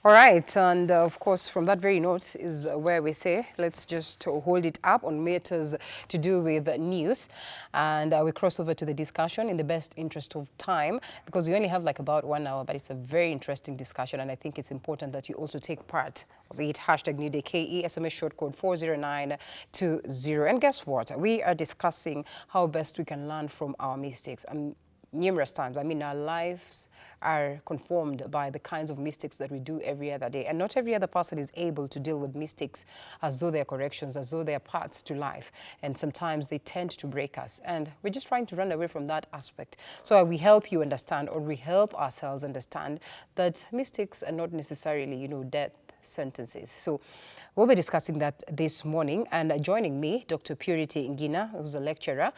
All right, and of course, from that very note is where we say, let's just hold it up on matters to do with news. And we cross over to the discussion in the best interest of time, because we only have like about 1 hour, but it's a very interesting discussion. And I think it's important that you also take part of it. Hashtag NewDayKE, SMS short code 40920. And guess what? We are discussing how best we can learn from our mistakes. Numerous times. I mean, our lives are conformed by the kinds of mistakes that we do every other day. And not every other person is able to deal with mistakes as though they're corrections, as though they're parts to life. And sometimes they tend to break us. And we're just trying to run away from that aspect. So we help you understand, or we help ourselves understand, that mistakes are not necessarily, death sentences. So we'll be discussing that this morning. And joining me, Dr. Purity Ngina, who's a lecturer,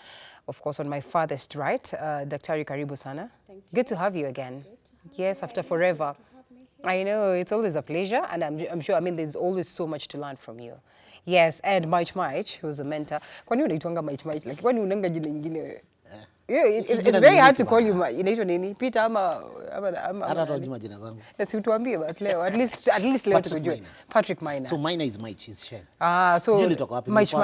of course, on my farthest right, Daktari Karibu Sana. Thank you. Good to have you again. Yes, after forever. I know, it's always a pleasure, and I'm sure, there's always so much to learn from you. Yes, and Mike, who's a mentor. Kwani unaitwanga Mike? Like, kwani unanga jina ingine? It's very hard to call you inaitwa nini? Peter ama hata tunajua jina zangu. Let's tuambie basi leo. At least leo tukujue. Patrick Maina. So Maina is Mike, is Shen. So Mike.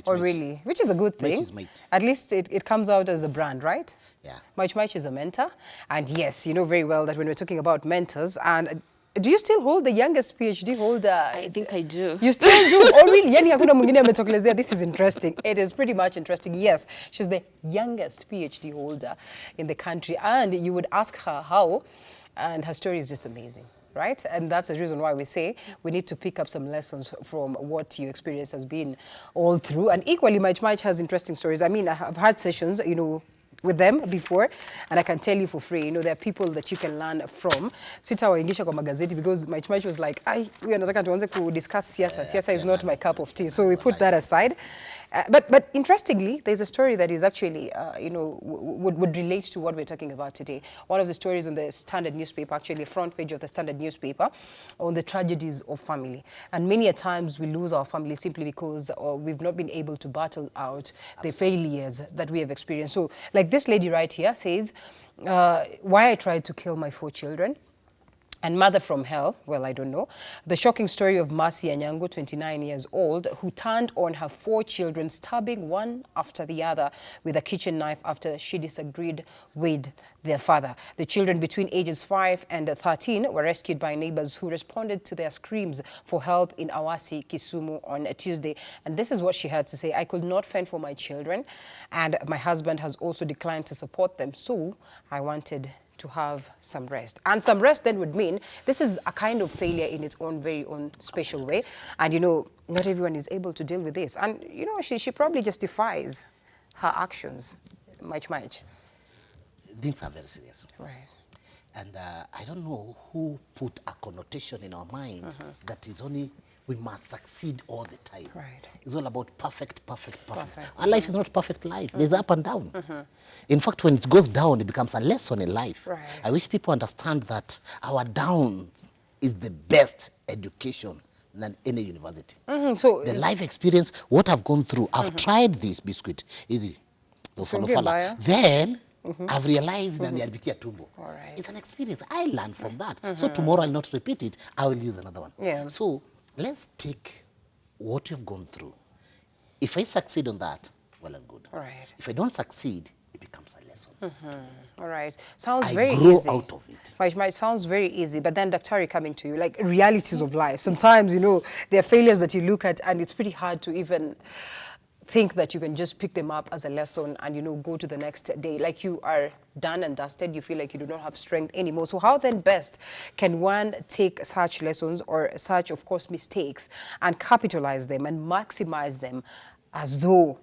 Oh really? Which is a good thing. Mike is Mike. At least it comes out as a brand, right? Yeah. Mike is a mentor. And yes, you know very well that when we're talking about mentors, and do you still hold the youngest PhD holder? I think I do. You still do? Oh, really? Yani hakuna mwingine ametokelezea. This is interesting. It is pretty much interesting. Yes, she's the youngest PhD holder in the country. And you would ask her how, and her story is just amazing, right? And that's the reason why we say we need to pick up some lessons from what your experience has been all through. And equally, Mike has interesting stories. I mean, I've had sessions, with them before, and I can tell you for free, there are people that you can learn from. Sitawaingisha kwa magazeti because Mike was like, we are not going to discuss siasa. Siasa is not my cup of tea. So we put that aside. But interestingly, there's a story that is actually, would relate to what we're talking about today. One of the stories on the Standard newspaper, actually front page of the Standard newspaper, on the tragedies of family. And many a times we lose our family simply because we've not been able to battle out the failures that we have experienced. So like this lady right here says, why I tried to kill my 4 children. And mother from hell, well, I don't know. The shocking story of Mercy Anyango, 29 years old, who turned on her 4 children, stabbing one after the other with a kitchen knife after she disagreed with their father. The children between ages 5 and 13 were rescued by neighbors who responded to their screams for help in Awasi, Kisumu on a Tuesday. And this is what she had to say: I could not fend for my children, and my husband has also declined to support them, so I wanted to have some rest. And some rest then would mean this is a kind of failure in its own very own special way. And not everyone is able to deal with this. And she probably justifies her actions. Mike. Things are very serious. Right. And I don't know who put a connotation in our mind that is only we must succeed all the time. Right. It's all about perfect. Our life is not perfect life. There's up and down. In fact, when it goes down, it becomes a lesson in life. Right. I wish people understand that our downs is the best education than any university. So the life experience, what I've gone through, I've tried this biscuit, easy. Then I've realized that right. it's an experience. I learned from that. So tomorrow I'll not repeat it. I will use another one. Yeah. So let's take what you've gone through. If I succeed on that, well and good. Right. If I don't succeed, it becomes a lesson. All right. Sounds very I grow easy. out of it. Might sounds very easy, but then Daktari coming to you, like realities of life. Sometimes, there are failures that you look at and it's pretty hard to even think that you can just pick them up as a lesson and, go to the next day. Like you are done and dusted, you feel like you do not have strength anymore. So how then best can one take such lessons or such, of course, mistakes and capitalize them and maximize them as though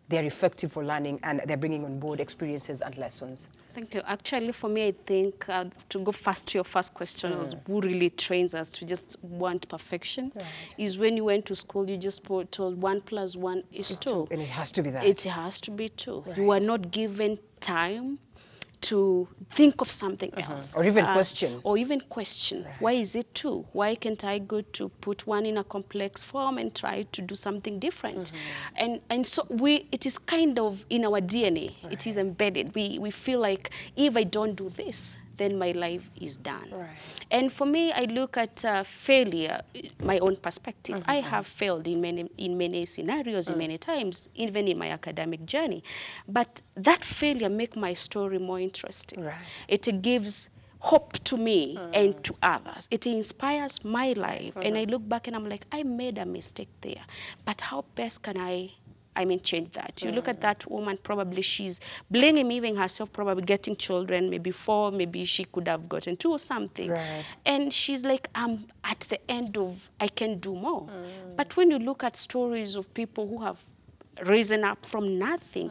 they're effective for learning and they're bringing on board experiences and lessons? Thank you. Actually, for me, I think to go first to your first question was who really trains us to just want perfection. Right. Is when you went to school, you just told 1 + 1 is 2. And it has to be that. It has to be 2. Right. You are not given time to think of something else. Or even question. Right. Why is it 2? Why can't I go to put 1 in a complex form and try to do something different? And so it is kind of in our DNA. Right. It is embedded. We feel like if I don't do this, then my life is done. Right. And for me, I look at failure, my own perspective. I have failed in many scenarios, in many times, even in my academic journey. But that failure make my story more interesting. Right. It gives hope to me and to others. It inspires my life. And I look back and I'm like, I made a mistake there. But how best can I change that? You look at that woman, probably she's blaming even herself, probably getting children, maybe 4, maybe she could have gotten 2 or something. Right. And she's like, I'm at the end of, I can do more. But when you look at stories of people who have risen up from nothing,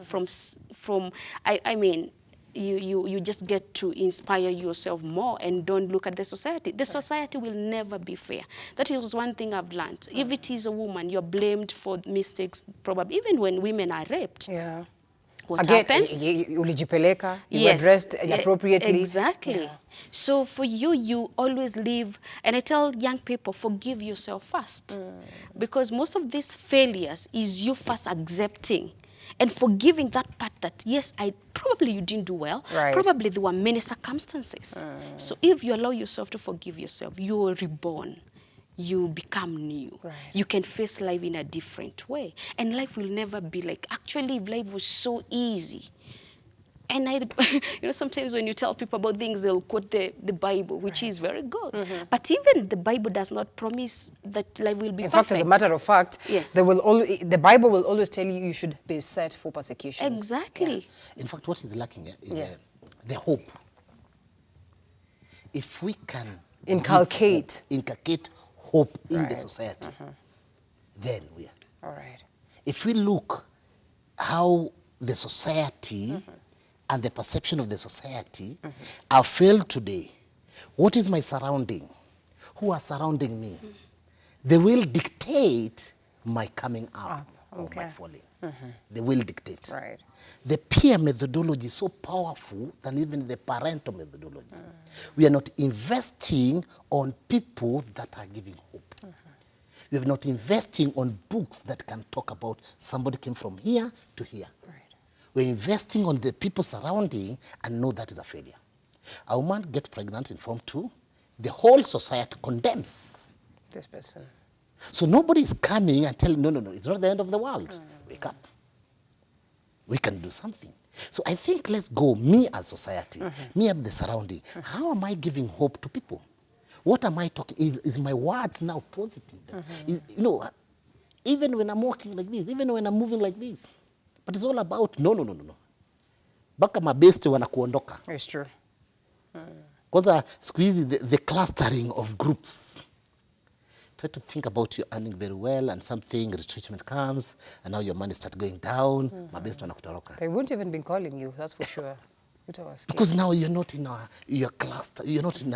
you just get to inspire yourself more and don't look at the society. The society will never be fair. That is one thing I've learned. If it is a woman, you're blamed for mistakes, probably, even when women are raped. Yeah. What Again, happens? ulijipeleka, you were Yes. dressed inappropriately. Exactly. Yeah. So for you always live, and I tell young people, forgive yourself first. Because most of these failures is you first accepting and forgiving that part that, yes, probably you didn't do well. Right. Probably there were many circumstances. So if you allow yourself to forgive yourself, you are reborn. You become new. Right. You can face life in a different way. And life will never be like, actually, life was so easy. And sometimes when you tell people about things, they'll quote the Bible, which is very good. But even the Bible does not promise that life will be In perfect. fact, as a matter of fact, Yeah. the Bible will always tell you you should be set for persecutions. Exactly. In fact, what is lacking is the hope. If we can Inculcate hope in the Right. society, then we are. All right. If we look how the society and the perception of the society are failed today, what is my surrounding? Who are surrounding me? They will dictate my coming up or my okay. falling. They will dictate. Right. The peer methodology is so powerful than even the parental methodology. We are not investing on people that are giving hope. We are not investing on books that can talk about somebody came from here to here. Right. We're investing on the people surrounding and know that is a failure. A woman gets pregnant in Form 2, the whole society condemns. This person. So nobody is coming and telling, no, it's not the end of the world. Wake up. We can do something. So I think let's go, me as society, me as the surrounding. How am I giving hope to people? What am I talking? Is my words now positive? Even when I'm walking like this, even when I'm moving like this. But it's all about, no. Baka mabeste wanakuondoka. It's true. Because siku hizi the clustering of groups. Try to think about you earning very well and something, retrenchment comes, and now your money start going down, mabeste wanakutoroka. They wouldn't even be calling you, that's for sure. Because now you're not in your cluster, you're not in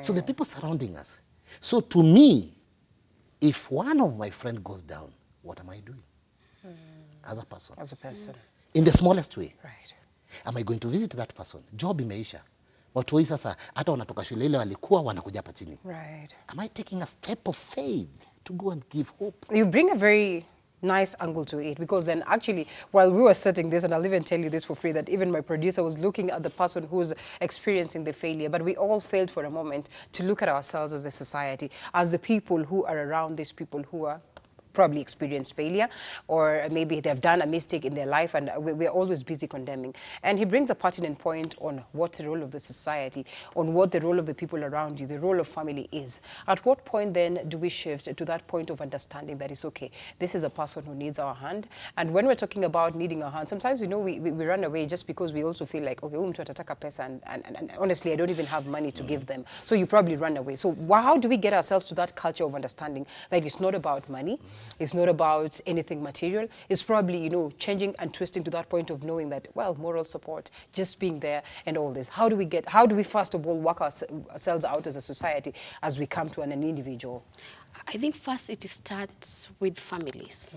So the people surrounding us. So to me, if one of my friends goes down, what am I doing as a person? As a person. In the smallest way. Right. Am I going to visit that person? Job imeisha. Watu hii sasa, hata wanatoka shule ile walikuwa wanakuja hapa chini. Right. Am I taking a step of faith to go and give hope? You bring a very nice angle to it, because then actually while we were setting this, and I'll even tell you this for free, that even my producer was looking at the person who's experiencing the failure, but we all failed for a moment to look at ourselves as the society, as the people who are around these people who are probably experienced failure, or maybe they've done a mistake in their life, and we're always busy condemning. And he brings a pertinent point on what the role of the society, on what the role of the people around you, the role of family is. At what point then do we shift to that point of understanding that it's okay, this is a person who needs our hand? And when we're talking about needing our hand, sometimes, we run away just because we also feel like, okay, mtu atataka pesa, and honestly, I don't even have money to give them. So you probably run away. So how do we get ourselves to that culture of understanding that it's not about money, it's not about anything material. It's probably, changing and twisting to that point of knowing that, well, moral support, just being there and all this. How do we first of all work ourselves out as a society as we come to an individual? I think first it starts with families.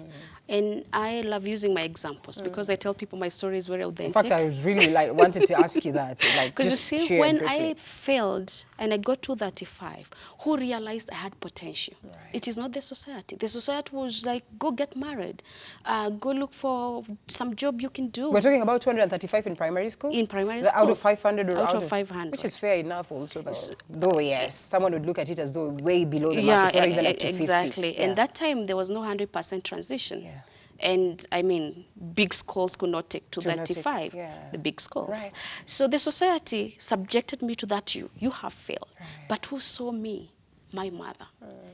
And I love using my examples because I tell people my story is very In authentic. fact, I was really wanted to ask you that. Like, Because you just see, share when briefly. I failed and I got to 35, who realized I had potential? Right. It is not the society. The society was like, go get married, go look for some job you can do. We're talking about 235 in primary school? In primary Out school. of 500 or Out of 500. Which is fair enough also, though yes, someone would look at it as though way below the Yeah, mark, it's not even up to 50. exactly. Yeah. And that time, there was no 100% transition. Yeah. And I mean, big schools could not take to Could not take- 35, yeah. the big schools. Right. So the society subjected me to that. You have failed. But who saw me? My mother.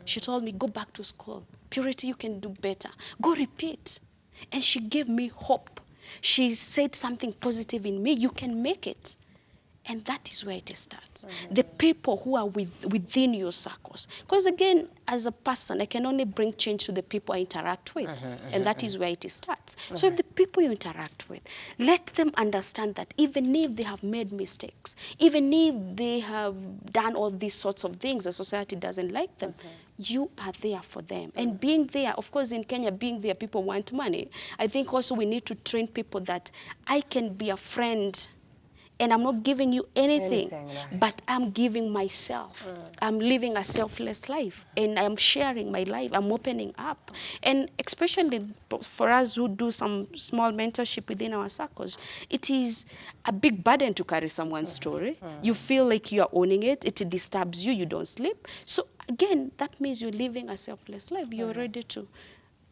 She told me, go back to school. Purity, you can do better. Go repeat. And she gave me hope. She said something positive in me. You can make it. And that is where it starts. The people who are within your circles. Because again, as a person, I can only bring change to the people I interact with. And that is where it starts. So if the people you interact with, let them understand that even if they have made mistakes, even if they have done all these sorts of things, the society doesn't like them, you are there for them. And being there, of course, in Kenya, being there, people want money. I think also we need to train people that I can be a friend and I'm not giving you anything, right. but I'm giving myself. I'm living a selfless life, and I'm sharing my life. I'm opening up. And especially for us who do some small mentorship within our circles, it is a big burden to carry someone's story. You feel like you are owning it. It disturbs you. You don't sleep. So again, that means you're living a selfless life. You're ready to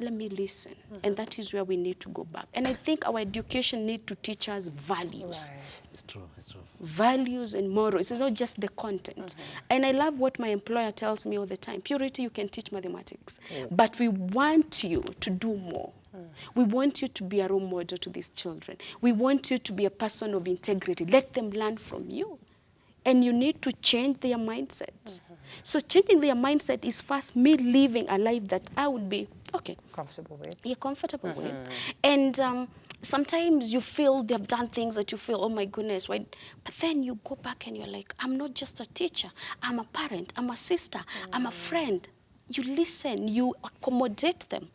let me listen. And that is where we need to go back. And I think our education need to teach us values. Right. It's true, it's true. Values and morals. It's not just the content. And I love what my employer tells me all the time. Purity, you can teach mathematics, but we want you to do more. We want you to be a role model to these children. We want you to be a person of integrity. Let them learn from you. And you need to change their mindset. So changing their mindset is first me living a life that I would be, okay, Comfortable with. you're comfortable with. And sometimes you feel they've done things that you feel, oh my goodness, why? But then you go back and you're like, I'm not just a teacher. I'm a parent. I'm a sister. I'm a friend. You listen. You accommodate them.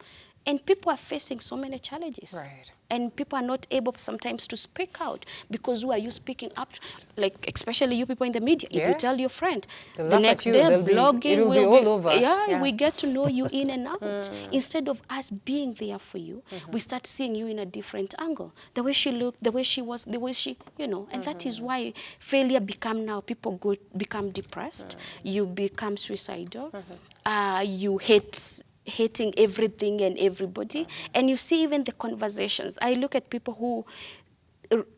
And people are facing so many challenges. Right. And people are not able sometimes to speak out because who are you speaking up to? Like, especially you people in the media. If Yeah. you tell your friend, They'll the laugh at next you. day They'll be- blogging it'll be will all over. Yeah, Yeah. we get to know you in and out. Instead of us being there for you, we start seeing you in a different angle. The way she looked, the way she was, the way she, you know, and that is why failure become now, people become depressed, you become suicidal, you hating everything and everybody. And you see even the conversations. I look at people who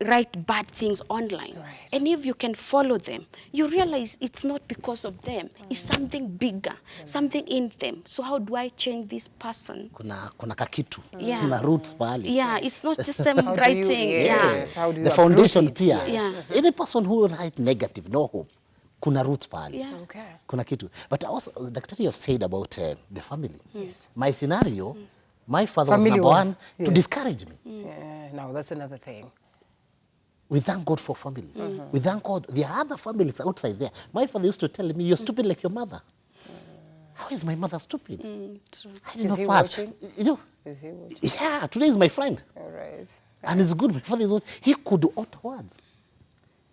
write bad things online. Right. And if you can follow them, you realize it's not because of them. It's something bigger, something in them. So how do I change this person? Kuna kakitu, Yeah. kuna roots pahali. Yeah, it's not just them How do you- writing. yes, how do you The approach foundation it? pia. Yeah. Any person who write negative, no hope, kuna roots pahali. Yeah. Okay. Kuna kitu. But also, Daktari, you have said about the family. My scenario, my father Family was number was- one to yes. discourage me. Yeah, now that's another thing. We thank God for families. We thank God. There are other families outside there. My father used to tell me, you're stupid like your mother. How is my mother stupid? True. I Is did not he pass. watching? You know, Is he watching? yeah, today is my friend. All right. And it's good. My father is, he could utter words.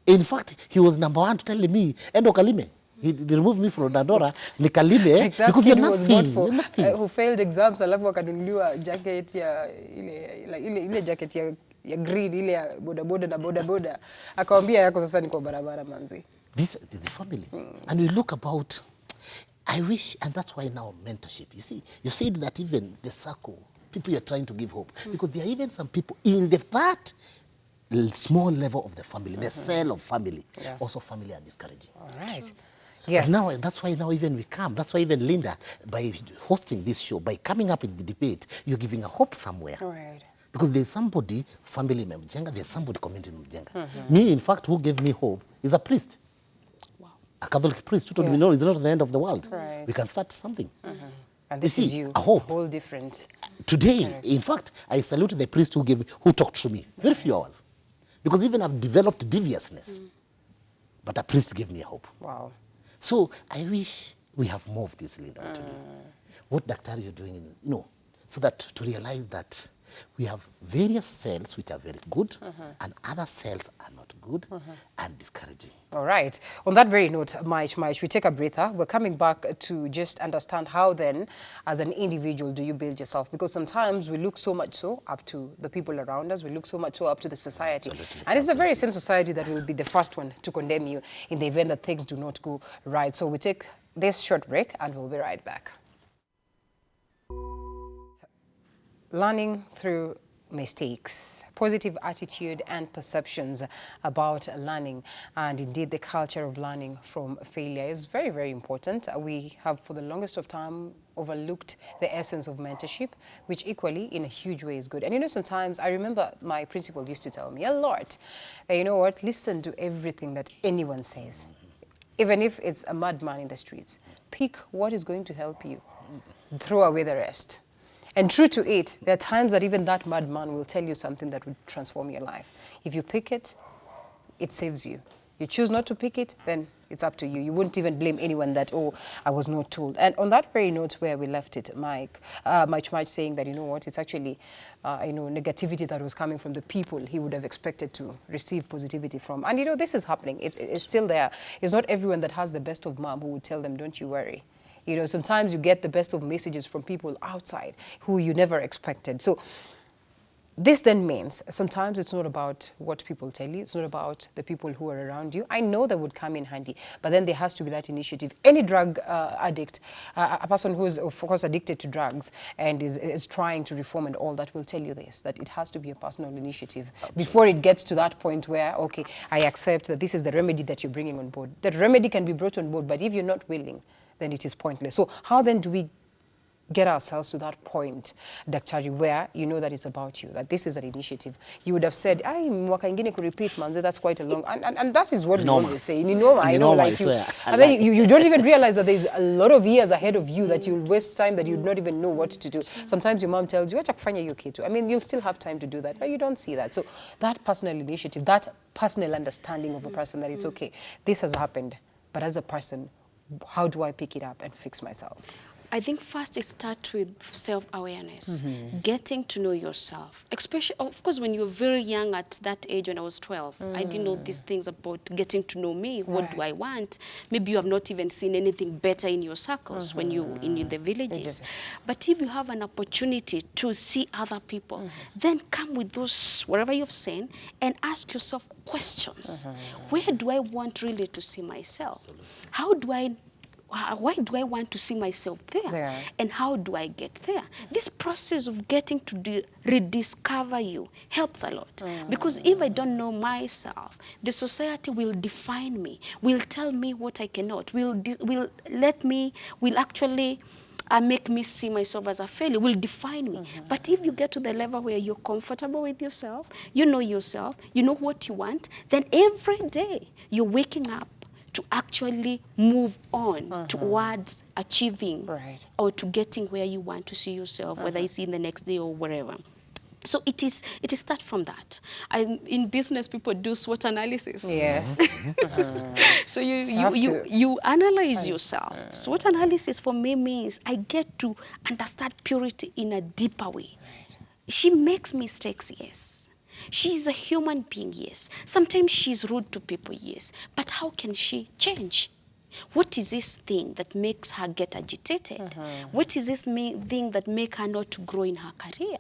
In fact, he was number one to tell me, Endo Kalime. He removed me from Dandora, Nikalime, Like that because kid you're who was nothing. bought for, You're nothing. who failed exams, alafu akanunuliwa jacket ya ile jacket ya green ile ya bodaboda na bodaboda, akawambia yako sasa ni kwa barabara manzi. This is the family. And we look about, I wish, and that's why now mentorship. You see, you said that even the circle, people you're trying to give hope, because there are even some people in that small level of the family, the cell of family, Yeah. also family are discouraging. All right. But now, that's why now even we come, that's why even Linda, by hosting this show, by coming up with the debate, you're giving a hope somewhere. All right. Because there's somebody, family memjenga, there's somebody community memjenga. Me, in fact, who gave me hope is a priest. Wow. A Catholic priest who told me, Yeah. no, it's not the end of the world. Right. We can start something. And this You is see, you, a hope. whole different. Today, in fact, I salute the priest who talked to me. Very few hours. Because even I've developed deviousness. But a priest gave me a hope. Wow. So I wish we have moved easily now to me. What daktari you're doing, so that to realize that we have various cells which are very good and other cells are not good and discouraging. All right. On that very note, Mike, we take a breather. We're coming back to just understand how then, as an individual, do you build yourself? Because sometimes we look so much so up to the people around us. We look so much so up to the society. Absolutely. And it's the very same society that will be the first one to condemn you in the event that things do not go right. So we take this short break and we'll be right back. Learning through mistakes, positive attitude and perceptions about learning, and indeed the culture of learning from failure is very, very important. We have for the longest of time overlooked the essence of mentorship, which equally in a huge way is good. And sometimes I remember my principal used to tell me a lot, you know what, listen to everything that anyone says. Even if it's a madman in the streets, pick what is going to help you, throw away the rest. And true to it, there are times that even that madman will tell you something that would transform your life. If you pick it, it saves you. You choose not to pick it, then it's up to you. You wouldn't even blame anyone that, oh, I was not told. And on that very note where we left it, Mike saying that, you know what, it's actually, negativity that was coming from the people he would have expected to receive positivity from. And, this is happening. It's still there. It's not everyone that has the best of mom who would tell them, don't you worry. Sometimes you get the best of messages from people outside who you never expected. So this then means sometimes it's not about what people tell you. It's not about the people who are around you. I know that would come in handy, but then there has to be that initiative. Any drug addict, a person who is, of course, addicted to drugs and is trying to reform and all that will tell you this, that it has to be a personal initiative before it gets to that point where, okay, I accept that this is the remedy that you're bringing on board. That remedy can be brought on board, but if you're not willing, then it is pointless. So how then do we get ourselves to that point, Daktari, where you know that it's about you, that this is an initiative? You would have said, mwaka ingine could repeat, manze, that's quite a long, and that is what we always say. And then you don't even realize that there's a lot of years ahead of you that you'll waste time that you'd not even know what to do. Sometimes your mom tells you, acha kufanya hiyo kitu. I mean, you'll still have time to do that, but you don't see that. So that personal initiative, that personal understanding of a person that it's okay, this has happened, but as a person, how do I pick it up and fix myself? I think first it starts with self-awareness, getting to know yourself. Especially, of course, when you're very young at that age, when I was 12, I didn't know these things about getting to know me. What do I want? Maybe you have not even seen anything better in your circles when you in the villages. But if you have an opportunity to see other people, then come with those, whatever you've seen, and ask yourself questions. Where do I want really to see myself? Why do I want to see myself there? And how do I get there? This process of getting to rediscover you helps a lot. Because if I don't know myself, the society will define me, will tell me what I cannot, will actually make me see myself as a failure, will define me. But if you get to the level where you're comfortable with yourself, you know what you want, then every day you're waking up to actually move on towards achieving or to getting where you want to see yourself, whether it's in the next day or wherever. So it is start from that. In business, people do SWOT analysis. Yes. So you analyze yourself. SWOT analysis for me means I get to understand purity in a deeper way. She makes mistakes, yes. She's a human being, yes. Sometimes she's rude to people, yes. But how can she change? What is this thing that makes her get agitated? What is this thing that makes her not to grow in her career?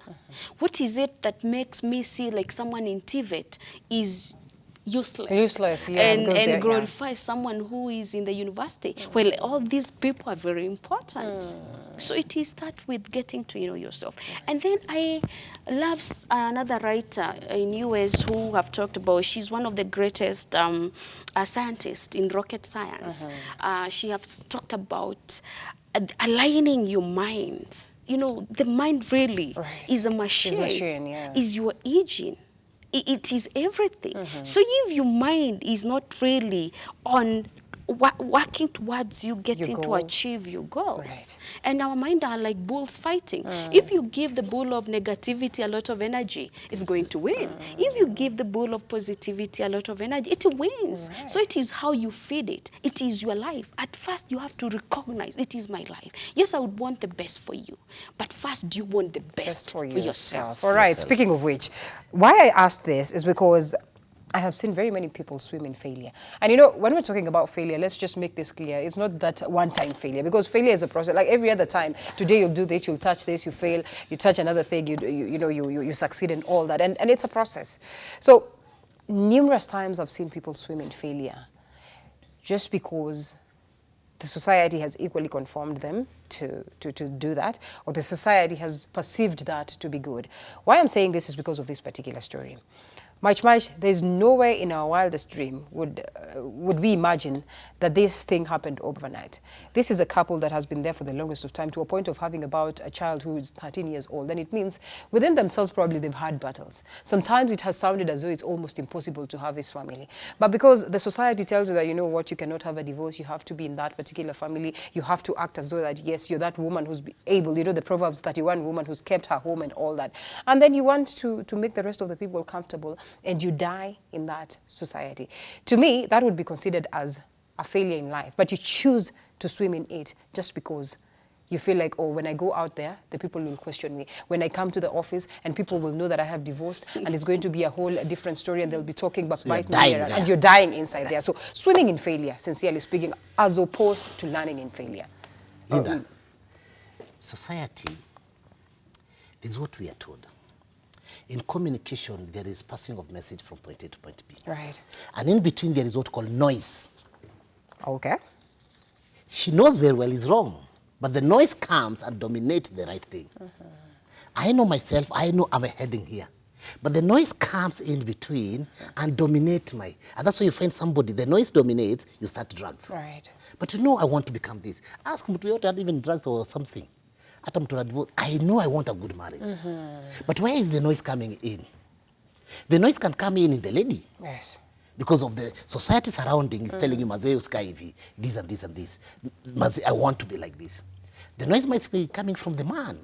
What is it that makes me see like someone in TVET is useless, and glorify someone who is in the university? Well, all these people are very important. So it is start with getting to know yourself. And then I love another writer in US who have talked about, she's one of the greatest scientists in rocket science. She has talked about aligning your mind. The mind really is a machine, is your engine. It is everything. So if your mind is not really on working towards you getting to goal. achieve your goals. Right. And our mind are like bulls fighting. If you give the bull of negativity a lot of energy, it's going to win. If you give the bull of positivity a lot of energy, it wins. Right. So it is how you feed it. It is your life. At first, you have to recognize it is my life. Yes, I would want the best for you. But first, do you want the best for yourself? All right. Yourself. Speaking of which, why I asked this is because I have seen very many people swim in failure. And you know, when we're talking about failure, let's just make this clear. It's not that one-time failure, because failure is a process. Like every other time, today you'll do this, you'll touch this, you fail, you touch another thing, you succeed in all that. And it's a process. So numerous times I've seen people swim in failure just because the society has equally conformed them to do that, or the society has perceived that to be good. Why I'm saying this is because of this particular story. Much, there's nowhere in our wildest dream would we imagine that this thing happened overnight. This is a couple that has been there for the longest of time, to a point of having about a child who is 13 years old. And it means within themselves probably they've had battles. Sometimes it has sounded as though it's almost impossible to have this family. But because the society tells you that, you know what, you cannot have a divorce, you have to be in that particular family, you have to act as though that, yes, you're that woman who's able, you know, the Proverbs 31 woman who's kept her home and all that. And then you want to make the rest of the people comfortable, and you die in that society. To me, that would be considered as a failure in life, but you choose to swim in it just because you feel like, oh, when I go out there, the people will question me. When I come to the office, and people will know that I have divorced, and it's going to be a whole different story, and they'll be talking backbiting me, and you're dying inside there. So swimming in failure, sincerely speaking, as opposed to learning in failure. Linda, society is what we are told. In communication, there is passing of message from point A to point B. Right. And in between, there is what called noise. Okay. She knows very well it's wrong, but the noise comes and dominates the right thing. I know myself, I know I'm heading here. But the noise comes in between and dominates and that's why you find somebody, the noise dominates, you start drugs. Right. But you know I want to become this. Ask mtu yote had even drugs or something. Hata mtu na divorce, I know I want a good marriage. But where is the noise coming in? The noise can come in the lady. Yes. Because of the society surrounding is telling you, Mazee usikae hivi, this and this and this. Mazee, I want to be like this. The noise might be coming from the man.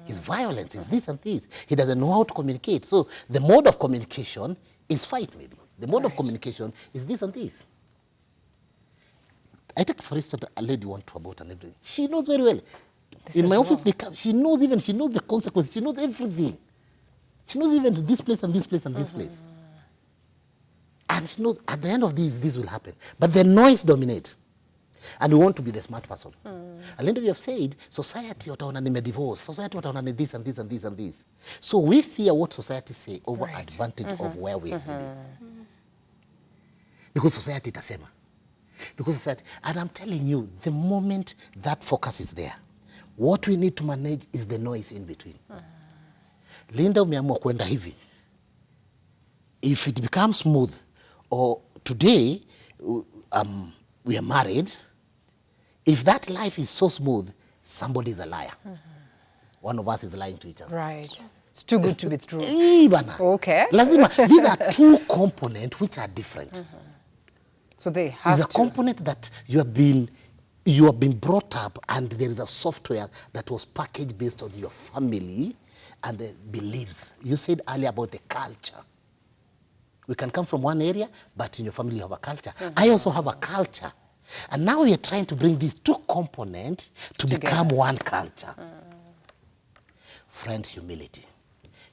His violence is this and this. He doesn't know how to communicate. So the mode of communication is fight, maybe. The mode of communication is this and this. I take, for instance, a lady want to abort and everything. She knows very well. In my office, they come, she knows the consequences. She knows everything. She knows even this place and this place and this place. And she knows at the end of this will happen. But the noise dominates. And we want to be the smart person. And then we have said, society wataona nimedivorce, society wataona ni this and this and this and this. So we fear what society say over advantage of where we are heading. Because society itasema. Because society, and I'm telling you, the moment that focus is there, what we need to manage is the noise in between. Linda, umeamua kwenda hivi. If it becomes smooth, or today we are married, if that life is so smooth, somebody is a liar. One of us is lying to each other. Right. It's too good to be true. Okay. Lazima, these are two components which are different. So they have It's a component that you have been brought up, and there is a software that was packaged based on your family and the beliefs. You said earlier about the culture. We can come from one area, but in your family you have a culture. I also have a culture. And now we are trying to bring these two components to become one culture. Friend, humility.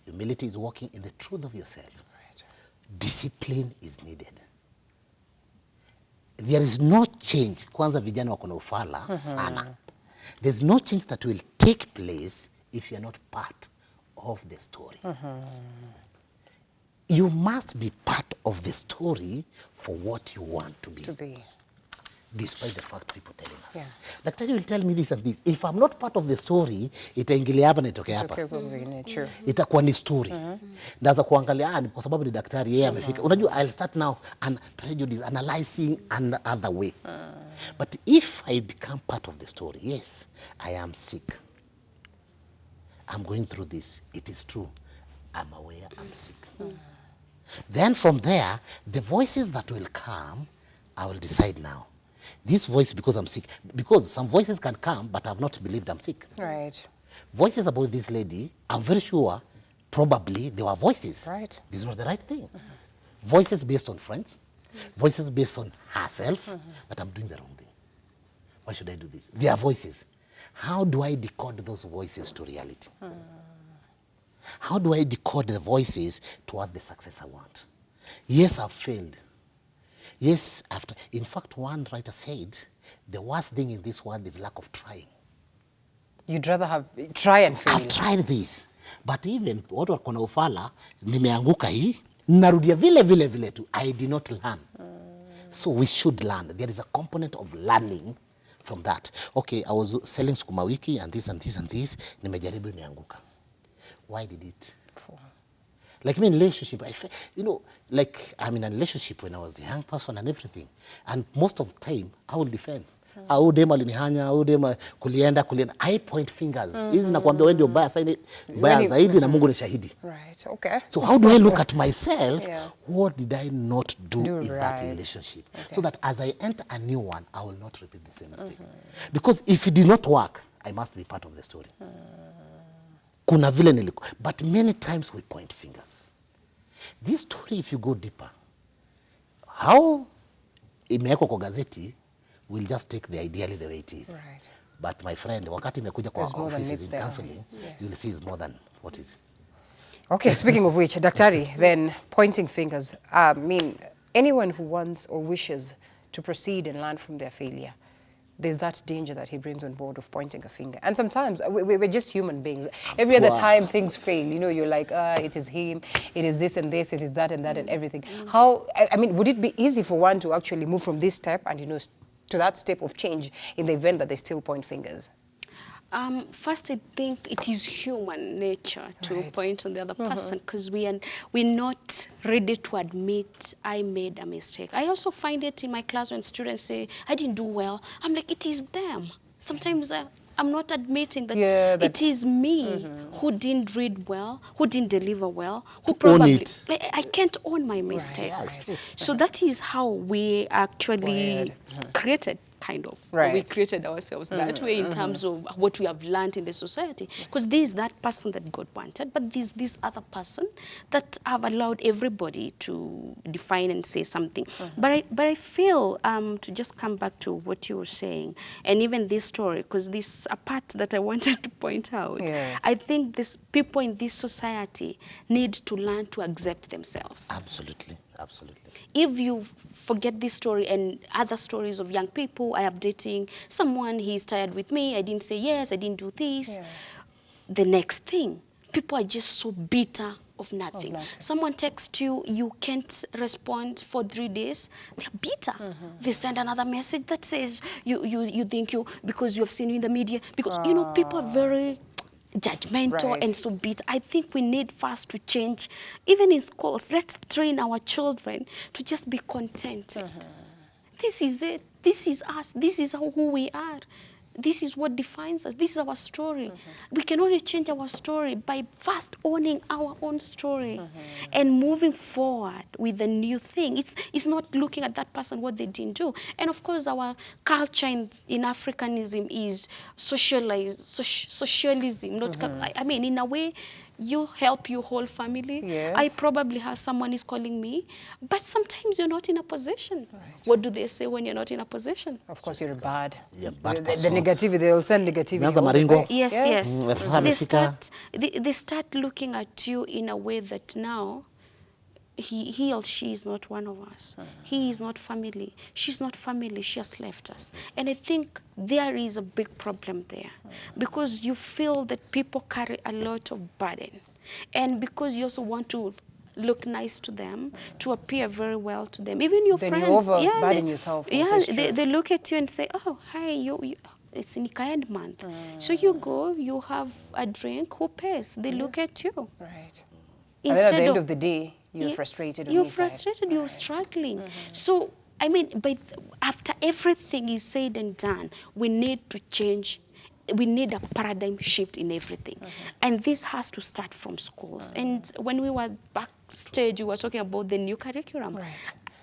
Humility is walking in the truth of yourself. Discipline is needed. There is no change. Kwanza vijana wako na ufala sana. There's no change that will take place if you're not part of the story. You must be part of the story for what you want to be. Despite the fact people telling us. Daktari will tell me this and this. If I'm not part of the story, itaingilia hapa na itoke hapa. Itakuwa ni story. Ndaanza kuangalia kwa sababu ni daktari yeye amefika. Unajua, I'll start now and prejudice, analyzing another way. But if I become part of the story, yes, I am sick. I'm going through this. It is true. I'm aware I'm sick. Then from there, the voices that will come, I will decide now. this voice because I'm sick. Because some voices can come, but I've not believed I'm sick. Right. Voices about this lady, I'm very sure, probably there were voices. Right. This is not the right thing. Voices based on friends, voices based on herself, that I'm doing the wrong thing. Why should I do this? There are voices. How do I decode those voices to reality? How do I decode the voices towards the success I want? Yes, I've failed. Yes, in fact, one writer said, the worst thing in this world is lack of trying. You'd rather try and fail. I've tried this. But even watu wako na ufala, nimeanguka hii, narudia vile tu. I did not learn. So we should learn. There is a component of learning from that. Okay, I was selling sukuma wiki and this and this and this. Nimejaribu nimeanguka. Why did it? Like me in relationship, like I'm in a relationship when I was a young person and everything. And most of the time, I will defend. Au dema alinihanya, au dema kulienda. I point fingers. Hizi nakwambia wewe ndio mbaya zaidi na Mungu ni shahidi. Right, okay. So how do I look at myself? What did I not do in that right. relationship? Okay. So that as I enter a new one, I will not repeat the same mistake. Because if it did not work, I must be part of the story. Kuna vile niliko. But many times we point fingers. This story, if you go deeper, how imewekwa kwa gazeti, we'll just take the ideally the way it is. Right. But my friend, wakati imekuja kwa offices in counseling, you'll see it's more than what is. Okay, speaking of which, Daktari, then pointing fingers. I mean, anyone who wants or wishes to proceed and learn from their failure, there's that danger that he brings on board of pointing a finger. And sometimes we're just human beings. Every other time things fail, you're like, it is him, it is this and this, it is that and that and everything. How, I mean, would it be easy for one to actually move from this step and, to that step of change in the event that they still point fingers? First, I think it is human nature to point on the other person because we're not ready to admit I made a mistake. I also find it in my class when students say, I didn't do well. I'm like, it is them. Sometimes I'm not admitting that it is me who didn't read well, who didn't deliver well, who probably... I can't own my mistakes. Right. So that is how we actually created. Kind of. Right. We created ourselves that way in terms of what we have learned in the society. Because there is that person that God wanted, but there's this other person that have allowed everybody to define and say something. But I feel, to just come back to what you were saying, and even this story, because this a part that I wanted to point out, I think people in this society need to learn to accept themselves. Absolutely, absolutely. If you forget this story and other stories of young people, I am dating someone, he's tired with me, I didn't say yes, I didn't do this. The next thing, people are just so bitter of nothing. Someone texts you, you can't respond for 3 days, they're bitter. They send another message that says, you think because you have seen you in the media, because, people are very judgmental and so bitter. I think we need first to change, even in schools, let's train our children to just be content. This is it. This is us. This is who we are. This is what defines us. This is our story. We can only change our story by first owning our own story and moving forward with a new thing. It's not looking at that person, what they didn't do. And of course, our culture in Africanism is socialism. Not, I mean, in a way, you help your whole family. Yes. I probably have someone is calling me, but sometimes you're not in a position. What do they say when you're not in a position? Of course, you're bad. Yeah, bad the negativity, they'll send negativity. Yes. They start looking at you in a way that now he or she is not one of us. He is not family. She's not family. She has left us. And I think there is a big problem there because you feel that people carry a lot of burden. And because you also want to look nice to them, to appear very well to them. Even your friends. You overburden yourself. They look at you and say, oh, hi, it's Nika end month. So you go, you have a drink, who pays? They look at you. Right. Instead at the end of the day, you're frustrated. You're frustrated, you're struggling. So, I mean, after everything is said and done, we need to change. We need a paradigm shift in everything. And this has to start from schools. And when we were backstage, we were talking about the new curriculum.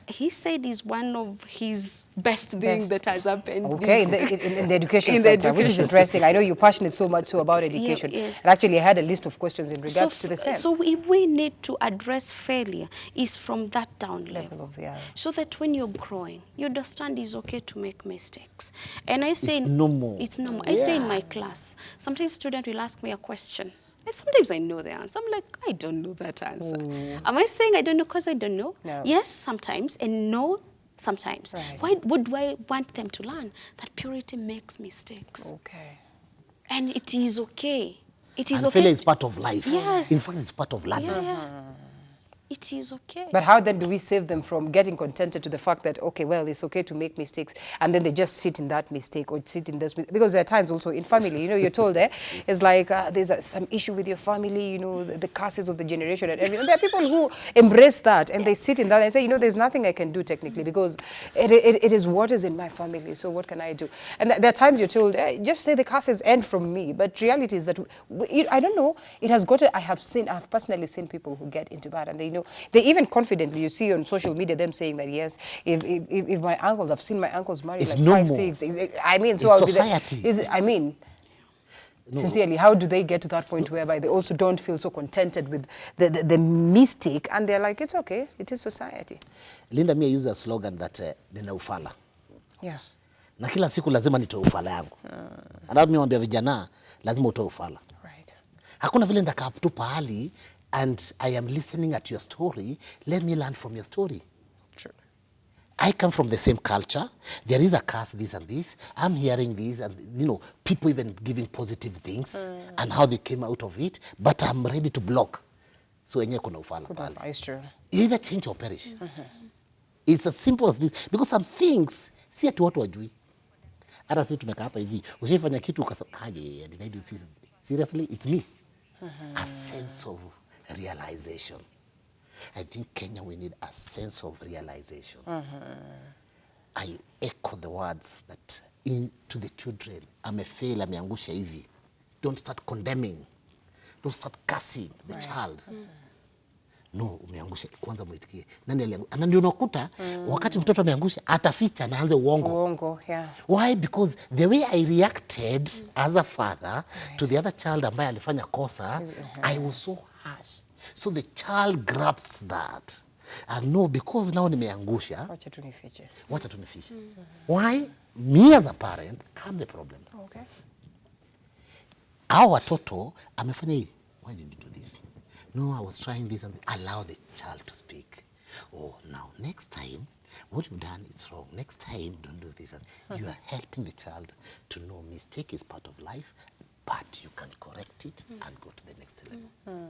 he said is one of his best things that has happened. Okay, in the education In the sector, which is education interesting. I know you're passionate so much so about education. yes. And actually, I had a list of questions in regards to the same. So if we need to address failure, is from that down level. Yeah. So that when you're growing, you understand it's okay to make mistakes. And I say... It's normal. It's normal. I say in my class, sometimes students will ask me a question. And sometimes I know the answer. I'm like, I don't know that answer. Am I saying I don't know because I don't know? No. Yes, sometimes, and no, sometimes. Right. Why would I want them to learn that purity makes mistakes? Okay. And it is okay. It is And okay. failure is part of life. Yes. In fact, it's part of learning. Yeah. It is okay. But how then do we save them from getting contented to the fact that, okay, well, it's okay to make mistakes, and then they just sit in that mistake or sit in this, because there are times also in family, you know, you're told it's like there's some issue with your family, you know, the curses of the generation and everything. There are people who embrace that and they sit in that and say, you know, there's nothing I can do technically because it is what is in my family, so what can I do? And there are times you're told, just say the curses end from me, but reality is that, I don't know, it has got I have personally seen people who get into that and they even confidently, you see on social media them saying that, yes, if my uncles, I've seen my uncles married It's like normal. 5, 6, I mean, so It's I'll be there. society. Sincerely, how do they get to that point whereby they also don't feel so contented with the mistake and they're like, it's okay, it is society. Linda, me use a slogan that nina ufala. Yeah. Na kila siku lazima nitoe ufala yangu. Alafu mimi waambia vijana lazima utoe ufala. Right. Hakuna vile ndakaa tu pahali and I am listening at your story, let me learn from your story. True. I come from the same culture. There is a curse, this and this. I'm hearing this, and you know, people even giving positive things and how they came out of it. But I'm ready to block. So enye kuna ufala pale. It's true. Either change or perish. It's as simple as this. Because some things, si ati watu wajui. Hata sisi tumekaa hapa hivi, ushaifanya kitu ukasema, did I do this? Seriously, it's me. A sense of realization. I think Kenya, we need a sense of realization. I echo the words that to the children, amefail, ameangusha hivi. Don't start condemning. Don't start cursing the child. No, umeangusha, kwanza mwitikie. Nani aliangusha? Na ndio unakuta, wakati mtoto ameangusha, ataficha na aanze uongo. Uongo, yeah. Why? Because the way I reacted as a father to the other child ambaye alifanya kosa, I was so harsh. So the child grabs that. And no, because now nimeangusha, Wacha tunifiche. wacha tunifiche. Why? Me as a parent, I'm the problem. Okay. Our watoto, amefanya hii. Why did you do this? No, I was trying this, and allow the child to speak. Oh, now, next time, what you've done is wrong. Next time, don't do this. And you are helping the child to know mistake is part of life, but you can correct it and go to the next level.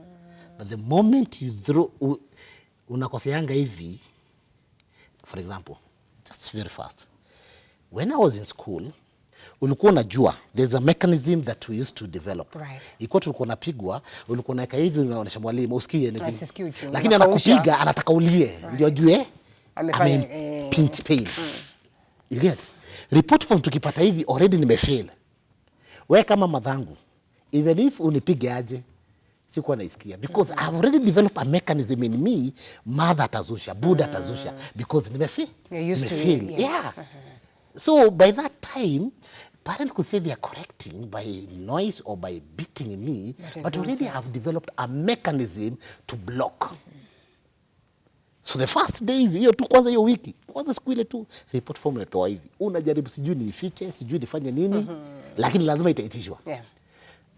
But the moment you throw, unakoseanga hivi, for example, just very fast. When I was in school, ulikuwa unajua, there's a mechanism that we used to develop. Right. Ikuwa tulikuwa napigwa, ulikuwa unaeka hivi, unaonesha mwalimu, usikie anything. Asisikie uchungu. Lakini anakupiga, anataka ulie. Ndio ajue, Amefanya, pinch pain. You get? Report form tukipata hivi, already nimefail. We kama madhangu, even if unipige aje, sikuwa naisikia. Because I've already developed a mechanism in me, mother atazusha, Buddha atazusha, because nimefail. You're used to it, Nimefail. yeah. So by that time, parents could say they are correcting by noise or by beating me, but already have developed a mechanism to block. So the first days, hiyo tu kwanza hiyo wiki, kwanza siku ile tu, report form umepewa hivi. Unajaribu sijui niifiche, sijui nifanye nini, lakini lazima itaitishwa. Yeah.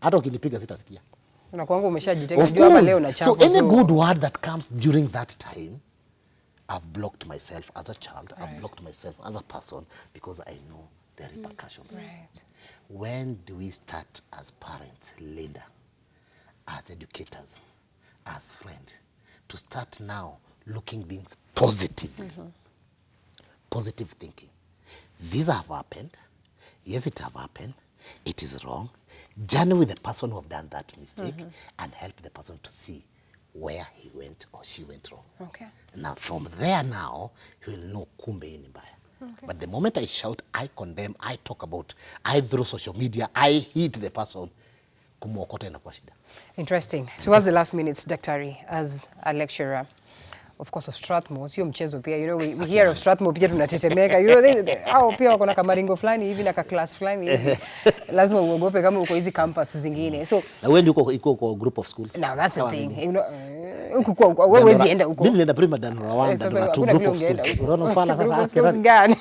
Hata ukinipiga sitasikia. Unakuanga umeshajitenga, Of jua hapa leo course. na So chafu. any good word that comes during that time, I've blocked myself as a child, I've blocked myself as a person, because I know the repercussions. Right. When do we start as parents, Linda, as educators, as friends, to start now looking things positively? Positive thinking. These have happened. Yes, it have happened. It is wrong. Journey with the person who have done that mistake and help the person to see where he went or she went wrong. Okay. Now, from there now, he will know kumbe hii ni mbaya. But the moment I shout, I condemn, I talk about, I through social media, I hit the person, kumuokota inakuwa shida. Interesting. Towards the last minutes, Dr. As a lecturer, of course, of Strathmore, sio mchezo pia, you know, we hear of Strathmore pia tunatetemeka, you know, hao pia wako na kamaringo fulani hivi na ka class fulani hivi, lazima uogope kama uko hizi campus zingine. So na wewe ndio uko group of schools. Now that's the thing, you know, uko wewe zienda uko. Mimi nilienda prima dan Rwanda na two group of schools. Unaona fala sasa gani?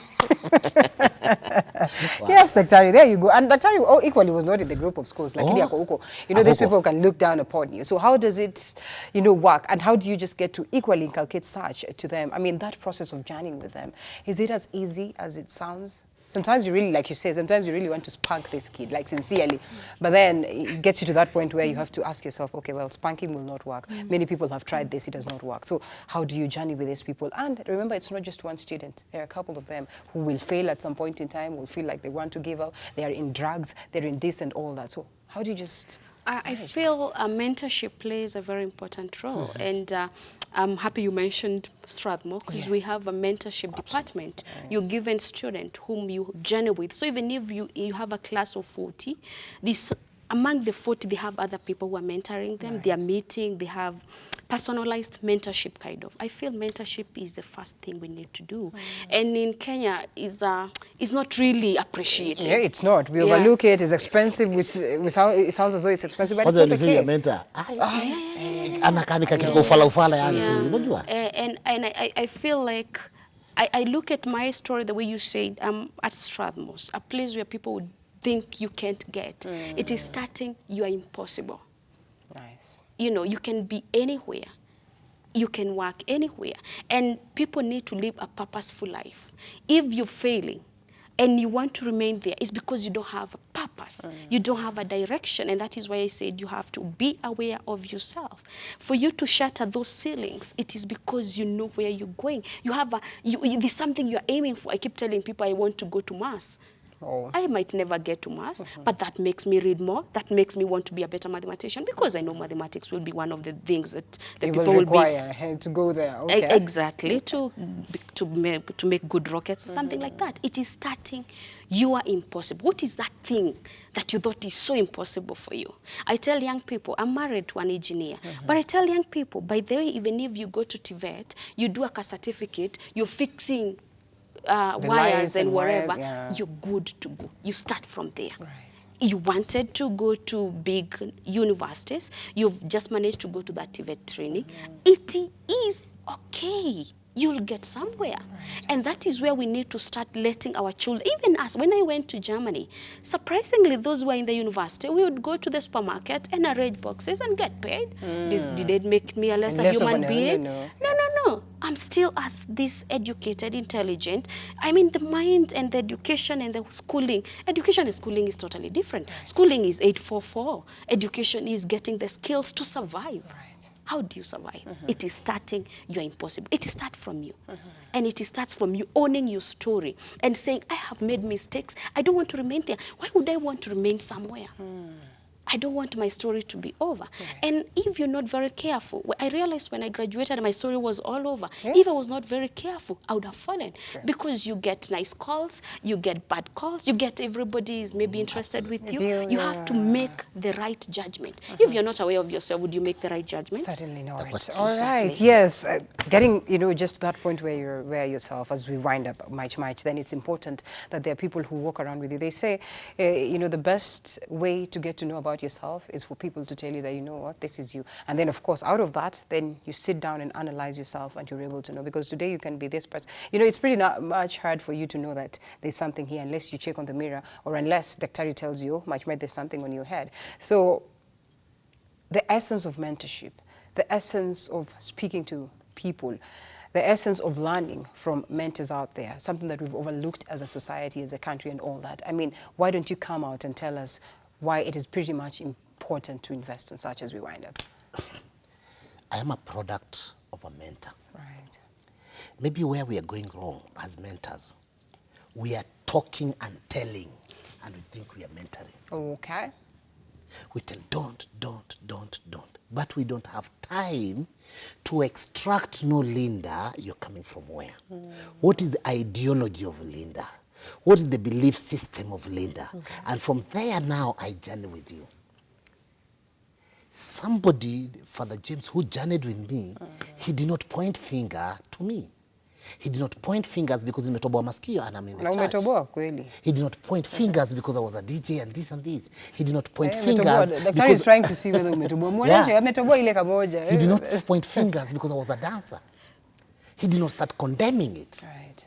Yes, Daktari, there you go. And Daktari equally was not in the group of schools. Like, you know, these people can look down upon you. So how does it, you know, work? And how do you just get to equally inculcate such to them? I mean, that process of journeying with them, is it as easy as it sounds? Sometimes you really, like you say, sometimes you really want to spank this kid, like sincerely. But then it gets you to that point where you have to ask yourself, okay, well, spanking will not work. Many people have tried this, it does not work. So how do you journey with these people? And remember, it's not just one student. There are a couple of them who will fail at some point in time, will feel like they want to give up. They are in drugs, they're in this and all that. So how do you just... I feel mentorship plays a very important role. And I'm happy you mentioned Strathmore, because we have a mentorship department. Yes. You're given student whom you journey with. So even if you have a class of 40, among the 40, they have other people who are mentoring them. They are meeting, they have personalized mentorship kind of. I feel mentorship is the first thing we need to do. And in Kenya, is not really appreciated. Yeah, it's not. We overlook it. It's expensive. It sounds as though it's expensive, but it's not okay. Mentor. Anakanika kitu ufala yani unajua. And I feel like I look at my story the way you said, at Strathmore, a place where people would think you can't get. It is starting, you are impossible. Nice. You know, you can be anywhere. You can work anywhere. And people need to live a purposeful life. If you're failing and you want to remain there, it's because you don't have a purpose. You don't have a direction. And that is why I said you have to be aware of yourself. For you to shatter those ceilings, it is because you know where you're going. You have there's something you're aiming for. I keep telling people I want to go to Mars. I might never get to Mars, but that makes me read more. That makes me want to be a better mathematician, because I know mathematics will be one of the things that the people will require to go there. Okay. Exactly, to make good rockets or something like that. It is starting. You are impossible. What is that thing that you thought is so impossible for you? I tell young people, I'm married to an engineer, but I tell young people, by the way, even if you go to TVET, you do a certificate, you're fixing wires and whatever, you're good to go. You start from there. Right. You wanted to go to big universities. You've just managed to go to that TVET training. It is okay. You'll get somewhere. Right. And that is where we need to start letting our children, even us. When I went to Germany, surprisingly, those who were in the university, we would go to the supermarket and arrange boxes and get paid. Did it make me a lesser human being? No. I'm still as this educated, intelligent. I mean, the mind and the education and the schooling. Education and schooling is totally different. Schooling is 844. Education is getting the skills to survive. Right. How do you survive? It is starting, you're impossible. It starts from you. And it starts from you owning your story and saying, I have made mistakes. I don't want to remain there. Why would I want to remain somewhere? I don't want my story to be over. Right. And if you're not very careful, I realized when I graduated, my story was all over. If I was not very careful, I would have fallen. Because you get nice calls, you get bad calls, you get everybody is maybe interested with you. You have to make the right judgment. If you're not aware of yourself, would you make the right judgment? Certainly not. All right, yes. Getting, just to that point where you're aware yourself, as we wind up much, then it's important that there are people who walk around with you. They say, the best way to get to know about yourself is for people to tell you that, you know what, this is you. And then, of course, out of that, then you sit down and analyze yourself and you're able to know. Because today you can be this person. It's pretty much hard for you to know that there's something here unless you check on the mirror or unless Daktari tells you, there's something on your head. So the essence of mentorship, the essence of speaking to people, the essence of learning from mentors out there, something that we've overlooked as a society, as a country and all that. I mean, why don't you come out and tell us why it is pretty much important to invest in such as we wind up? I am a product of a mentor. Right. Maybe where we are going wrong as mentors, we are talking and telling, and we think we are mentoring. Okay. We tell don't. But we don't have time to extract, no, Linda, you're coming from where? What is the ideology of Linda? What is the belief system of Linda? Okay. And from there now, I journey with you. somebody, Father James, who journeyed with me, he did not point finger to me. He did not point fingers because nimetoboa masikio and I'm in the Na church. umetoboa kweli. He did not point fingers because I was a DJ and this and this. He did not point Umetoboa. fingers Daktari is trying to see whether umetoboa. Muoneshe ametoboa ile kamoja. he did not point fingers because I was a dancer. He did not start condemning it. Right.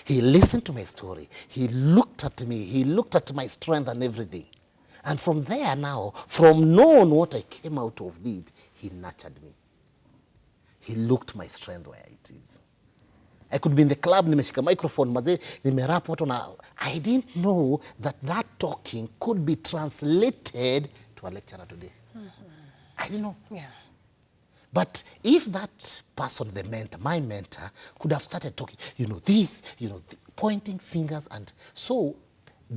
He listened to my story. He looked at me. He looked at my strength and everything. And from there now, from knowing what I came out of it, he nurtured me. He looked my strength where it is. I could be in the club, nimeshika microphone, maze, nimerap watu na... I didn't know that that talking could be translated to a lecturer today. I didn't know. Yeah. But if that person, the mentor, my mentor, could have started talking, this, pointing fingers. And so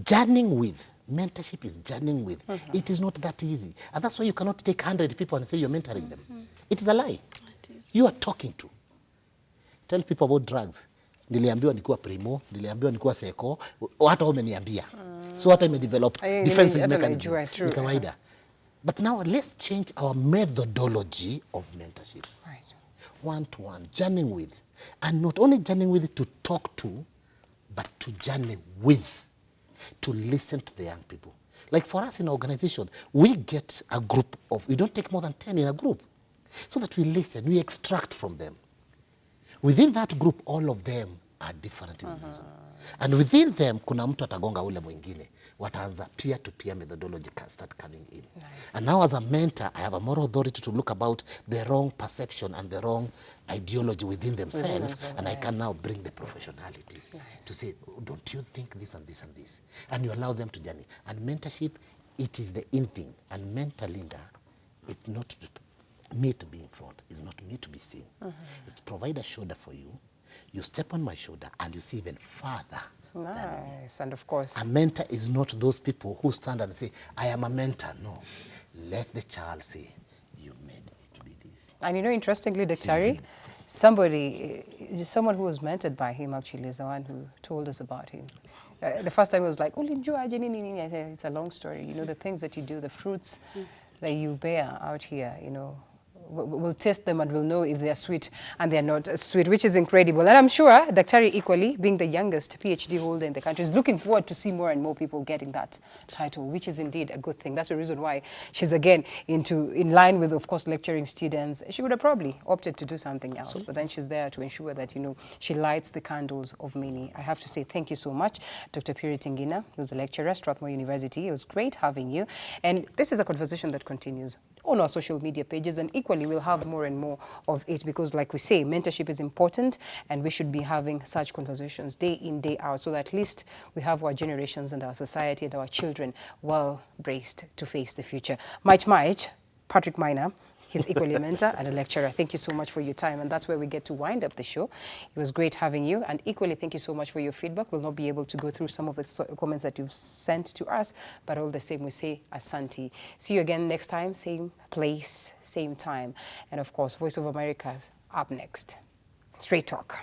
journeying with, mentorship is journeying with. It is not that easy. And that's why you cannot take 100 people and say you're mentoring them. It is a lie. You are talking to. Tell people about drugs. Niliambiwa nikuwa primo, niliambiwa nikuwa seko, hata umeniambia. So hata imedevelop defensive mechanism. Ni kawaida. But now let's change our methodology of mentorship. Right. One-to-one, journeying with. And not only journeying with to talk to, but to journey with, to listen to the young people. Like for us in our organization, we get a group of, we don't take more than 10 in a group. So that we listen, we extract from them. Within that group, all of them are different in wisdom. And within them, kuna mtu atagonga ule mwingine. Wataanza peer-to-peer methodology can start coming in. Nice. And now as a mentor, I have a moral authority to look about the wrong perception and the wrong ideology within themselves. And I can now bring the professionality to say, oh, don't you think this and this and this? And you allow them to journey. And mentorship, it is the in thing. And mentoring, it's not me to be in front. It's not me to be seen. It's to provide a shoulder for you. You step on my shoulder and you see even farther. Nice. And of course, a mentor is not those people who stand and say, I am a mentor. No. Let the child say, you made me to be this. and interestingly, Daktari, someone who was mentored by him actually is the one who told us about him. The first time it was like, ulijuaje nini? I said, it's a long story. The things that you do, the fruits that you bear out here, we'll taste them and we'll know if they're sweet and they're not sweet, which is incredible. And I'm sure Daktari equally, being the youngest PhD holder in the country, is looking forward to see more and more people getting that title, which is indeed a good thing. That's the reason why she's again in line with, of course, lecturing students. She would have probably opted to do something else, but then she's there to ensure that, she lights the candles of many. I have to say thank you so much, Dr. Purity Ngina, who's a lecturer at Strathmore University. It was great having you. And this is a conversation that continues on our social media pages, and equally we'll have more and more of it because, like we say, mentorship is important and we should be having such conversations day in, day out, so that at least we have our generations and our society and our children well braced to face the future. Mike, Patrick Minor, he's equally a mentor and a lecturer. Thank you so much for your time, and that's where we get to wind up the show. It was great having you, and equally thank you so much for your feedback. We'll not be able to go through some of the comments that you've sent to us, but all the same we say asante. See you again next time, same place, same time. And of course, Voice of America up next. Straight Talk.